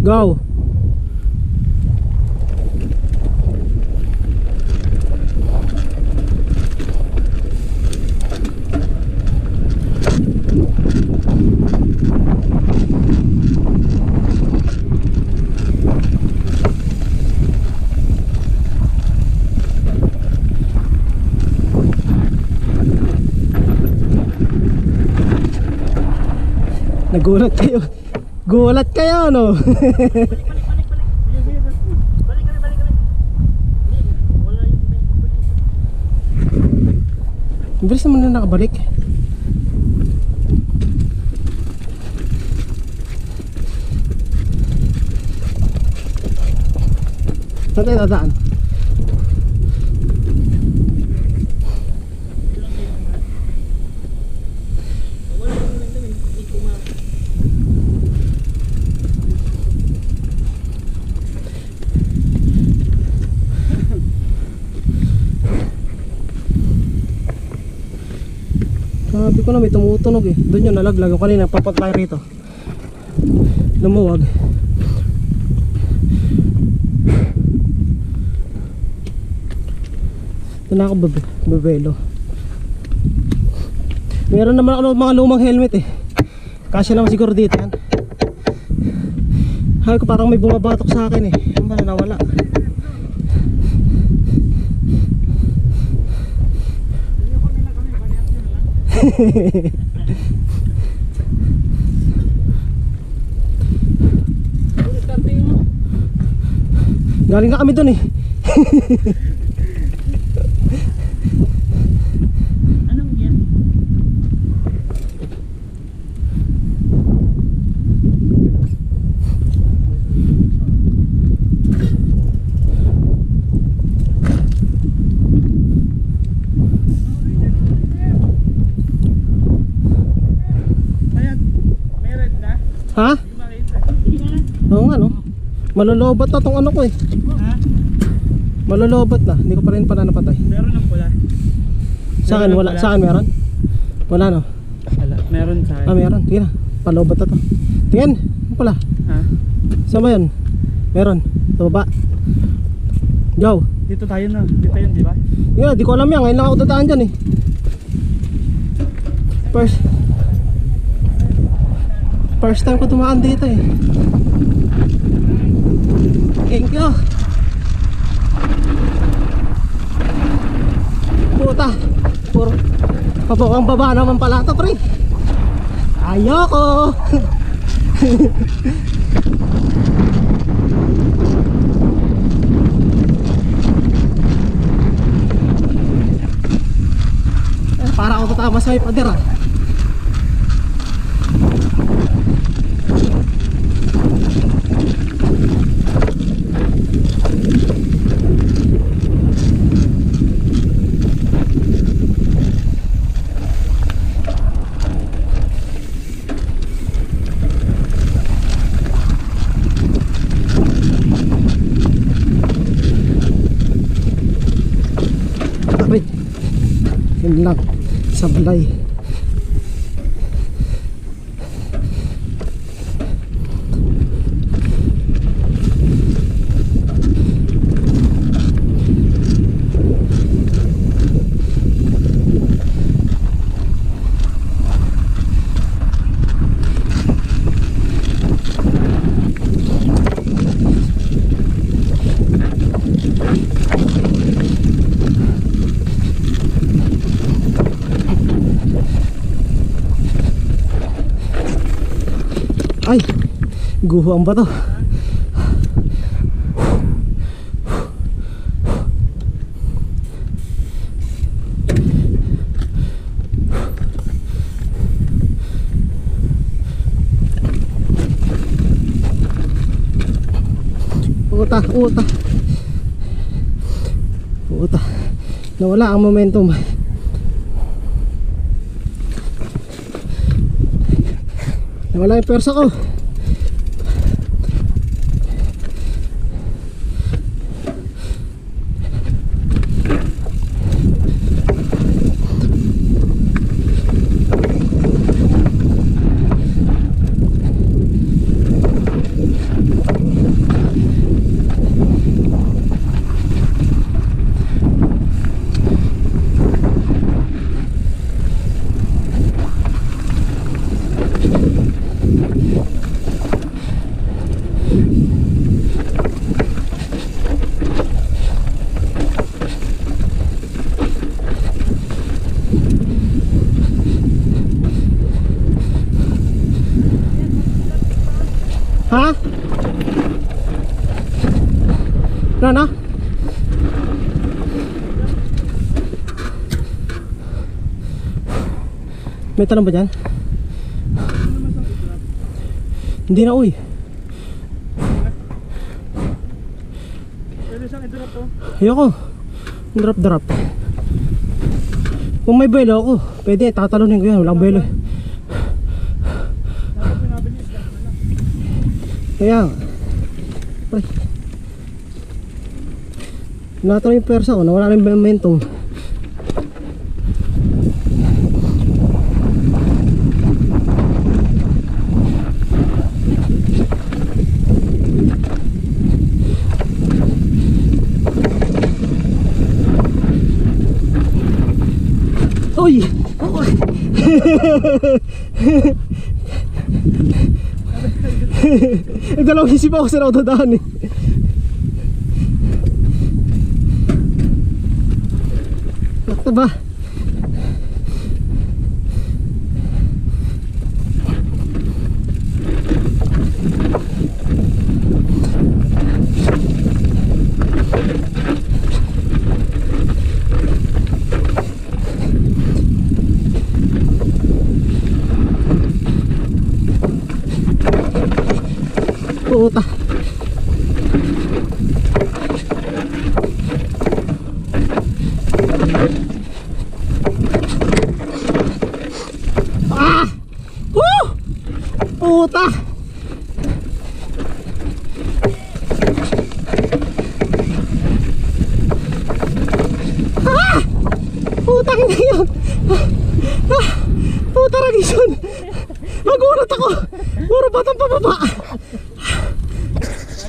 Go. Nagulat kayo. Gulat kayo, no? Balik kami. Wala yung Bilis naman na nakabalik. Saan tayo dadaan? Sabi ko na may tumutunog eh. Doon yun nalaglag. Yung kanina papat tayo rito. Lumuwag. Ito na ako babelo. Meron naman ako mga lumang helmet eh. Kasi naman siguro dito yan. Hay ko parang may bumabatok sa akin eh. Ano ba na nawala? Galing na kami dun eh. Anong yan? Ha? Oo nga no. Malolobat na tong ano ko eh. Ha? Malolobat na. Hindi ko pa rin pala napatay. Meron ng pula. Saan wala? Saan meron? Wala no. Wala. Meron sa akin. Ah meron. Tingnan. Palobat na to. Tingnan. Ano pala? Ha? Saan ba yun? Meron. Sa baba. Go. Dito tayo na. Dito yun, di ba? Tingnan. Di ko alam yan. Ngayon lang ako dadaan dyan eh. First time ko tumaan dito eh. Thank you. Puta. Puro pabawang baba naman pala ito, pre. Ayoko. Para ako tatama sa ipader ah. Yun lang, sablay. Ay, guho ang bato. Uta. Nawala ang momentum. Nawala yung persa ko. Ha? Wala na? May talong ba dyan? Hindi na uy. Pwede siyang i-drop to. Ayoko. Drop. Kung may buwelo ako, pwede, tatalunin ko yan. Walang buwelo. Dapat pinabili isda na lang. Kaya, pre. Natalo yung persa ko, nawala na yung momentum. Uy! Uy! Dalawang isip ako sa naudadaan eh. Bakit ba? Puta. Ah! Woo! Puta. Ah! Putang ina yun. Ah! Puta ragison. Magulat ako. Puro batang pababa.